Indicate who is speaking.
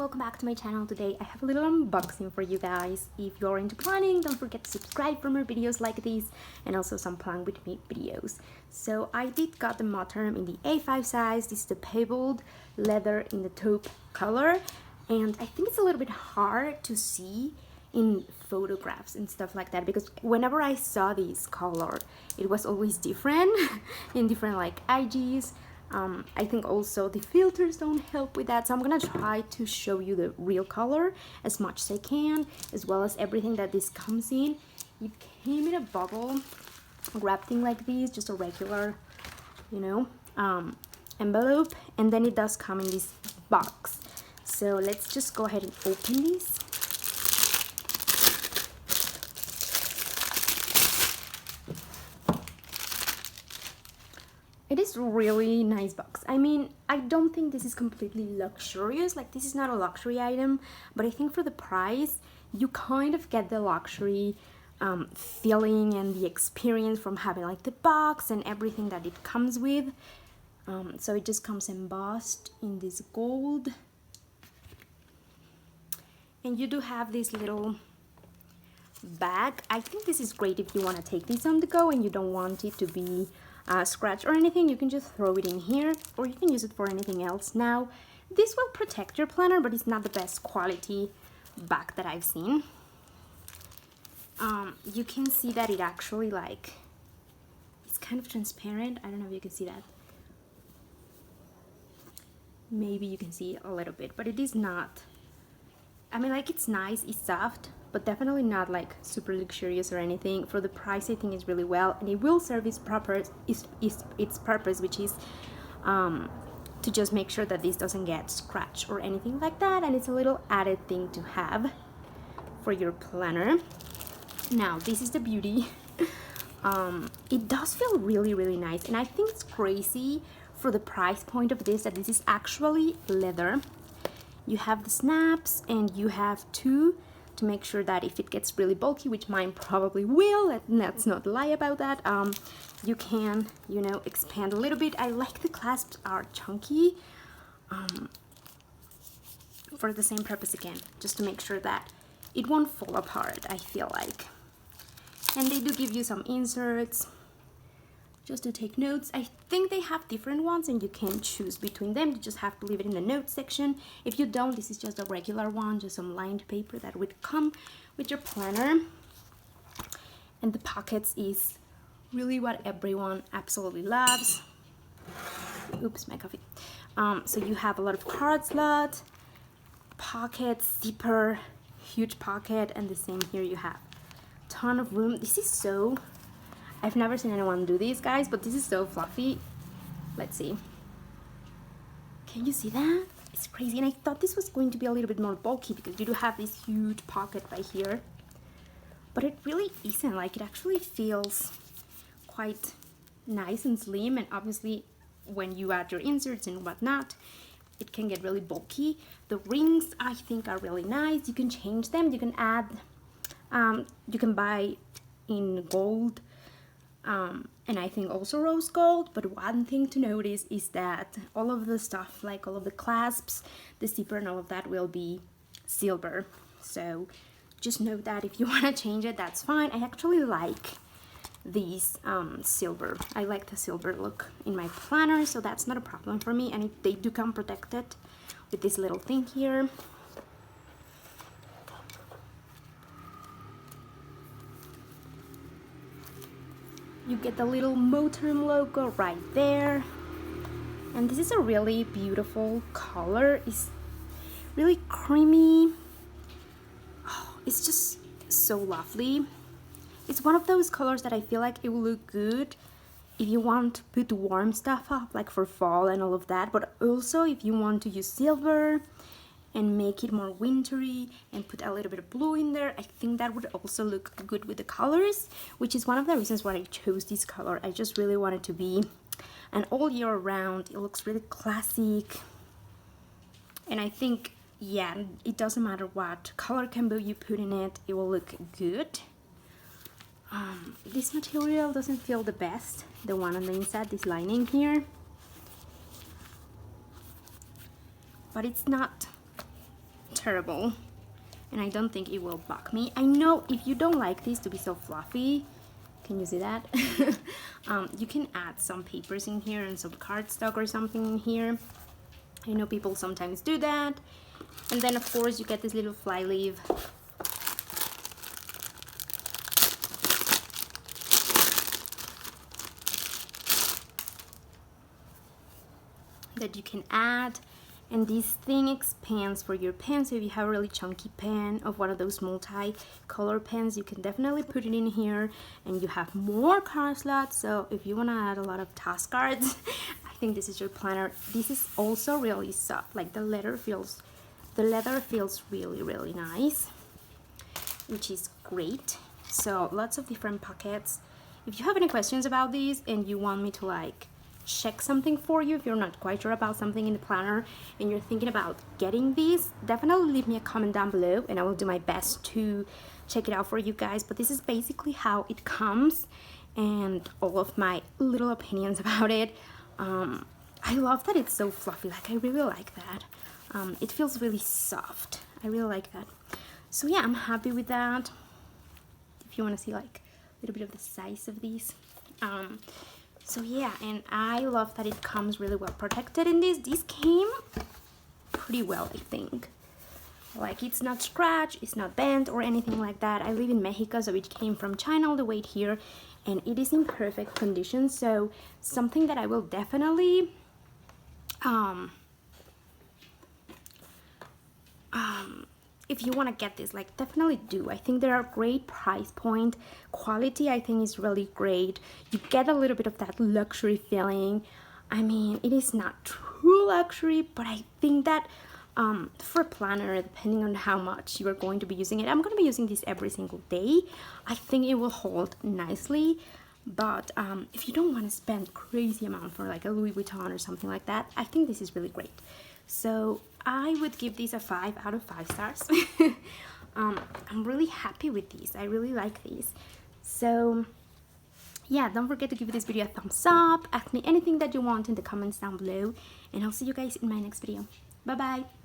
Speaker 1: welcome back to my channel. Today I have a little unboxing for you guys. If you're into planning, don't forget to subscribe for more videos like these and also some plan with me videos. So I did got the MOTERM in the A5 size. This is the pebbled leather in the taupe color, and I think it's a little bit hard to see in photographs and stuff like that, because whenever I saw this color it was always different in different like IGs. I think also the filters don't help with that, so I'm gonna try to show you the real color as much as I can, as well as everything that this comes in. It came in a bubble wrap thing like this, just a regular, you know, envelope, and then it does come in this box. So let's just go ahead and open this. It is really nice box. I mean, I don't think this is completely luxurious, like this is not a luxury item, but I think for the price you kind of get the luxury feeling and the experience from having like the box and everything that it comes with. So it just comes embossed in this gold, and you do have this little bag. I think this is great if you want to take this on the go and you don't want it to be scratch or anything. You can just throw it in here, or you can use it for anything else. Now this will protect your planner, but it's not the best quality bag that I've seen. You can see that it actually like it's kind of transparent. I don't know if you can see that. Maybe you can see a little bit, but it is not, I mean, like, it's nice, it's soft, but definitely not like super luxurious or anything. For the price, I think it's really well, and it will serve its purpose, which is to just make sure that this doesn't get scratched or anything like that, and it's a little added thing to have for your planner. Now this is the beauty. It does feel really nice, and I think it's crazy for the price point of this that this is actually leather. You have the snaps, and you have two to make sure that if it gets really bulky, which mine probably will, let's not lie about that, you can, you know, expand a little bit. I like the clasps are chunky, for the same purpose again, just to make sure that it won't fall apart, I feel like. And they do give you some inserts just to take notes. I think they have different ones and you can choose between them. You just have to leave it in the notes section. If you don't, this is just a regular one, just some lined paper that would come with your planner. And the pockets is really what everyone absolutely loves. Oops, my coffee. So you have a lot of card slot, pockets, zipper, huge pocket, and the same here. You have a ton of room. This is so, I've never seen anyone do these, guys, but this is so fluffy. Let's see. Can you see that? It's crazy. And I thought this was going to be a little bit more bulky because you do have this huge pocket right here. But it really isn't. Like, it actually feels quite nice and slim. And obviously, when you add your inserts and whatnot, it can get really bulky. The rings, I think, are really nice. You can change them. You can add, you can buy in gold, and I think also rose gold. But one thing to notice is that all of the stuff, like all of the clasps, the zipper and all of that, will be silver. So just know that if you want to change it, that's fine. I actually like these silver. I like the silver look in my planner, so that's not a problem for me. And they do come protected with this little thing here. You get the little MOTERM logo right there, and this is a really beautiful color. It's really creamy. Oh, it's just so lovely. It's one of those colors that I feel like it will look good if you want to put warm stuff up, like for fall and all of that, but also if you want to use silver and make it more wintry and put a little bit of blue in there. I think that would also look good with the colors, which is one of the reasons why I chose this color. I just really want it to be an all year round. It looks really classic, and I think, yeah, it doesn't matter what color combo you put in it, it will look good. This material doesn't feel the best, the one on the inside, this lining here, but it's not terrible, and I don't think it will bug me. I know if you don't like this to be so fluffy, can you see that? You can add some papers in here and some cardstock or something in here. I know people sometimes do that. And then of course you get this little fly leaf. That you can add, and this thing expands for your pen, so if you have a really chunky pen of one of those multi-color pens, you can definitely put it in here, and you have more card slots. So if you want to add a lot of task cards, I think this is your planner. This is also really soft, like the leather feels really nice, which is great. So lots of different pockets. If you have any questions about these and you want me to like check something for you, if you're not quite sure about something in the planner and you're thinking about getting these, definitely leave me a comment down below and I will do my best to check it out for you guys. But this is basically how it comes and all of my little opinions about it. I love that it's so fluffy, like I really like that. It feels really soft. I really like that. So yeah, I'm happy with that. If you want to see like a little bit of the size of these. So yeah, and I love that it comes really well protected in this. This came pretty well, I think. Like it's not scratched, it's not bent or anything like that. I live in Mexico, so it came from China all the way here, and it is in perfect condition. So something that I will definitely if you want to get this, like definitely do. I think there are great price point. Quality I think is really great. You get a little bit of that luxury feeling. I mean, it is not true luxury, but I think that for a planner, depending on how much you are going to be using it, I'm going to be using this every single day. I think it will hold nicely. But if you don't want to spend crazy amount for like a Louis Vuitton or something like that, I think this is really great. So I would give these a 5 out of 5 stars. I'm really happy with these. I really like these. So yeah, don't forget to give this video a thumbs up. Ask me anything that you want in the comments down below, and I'll see you guys in my next video. Bye bye.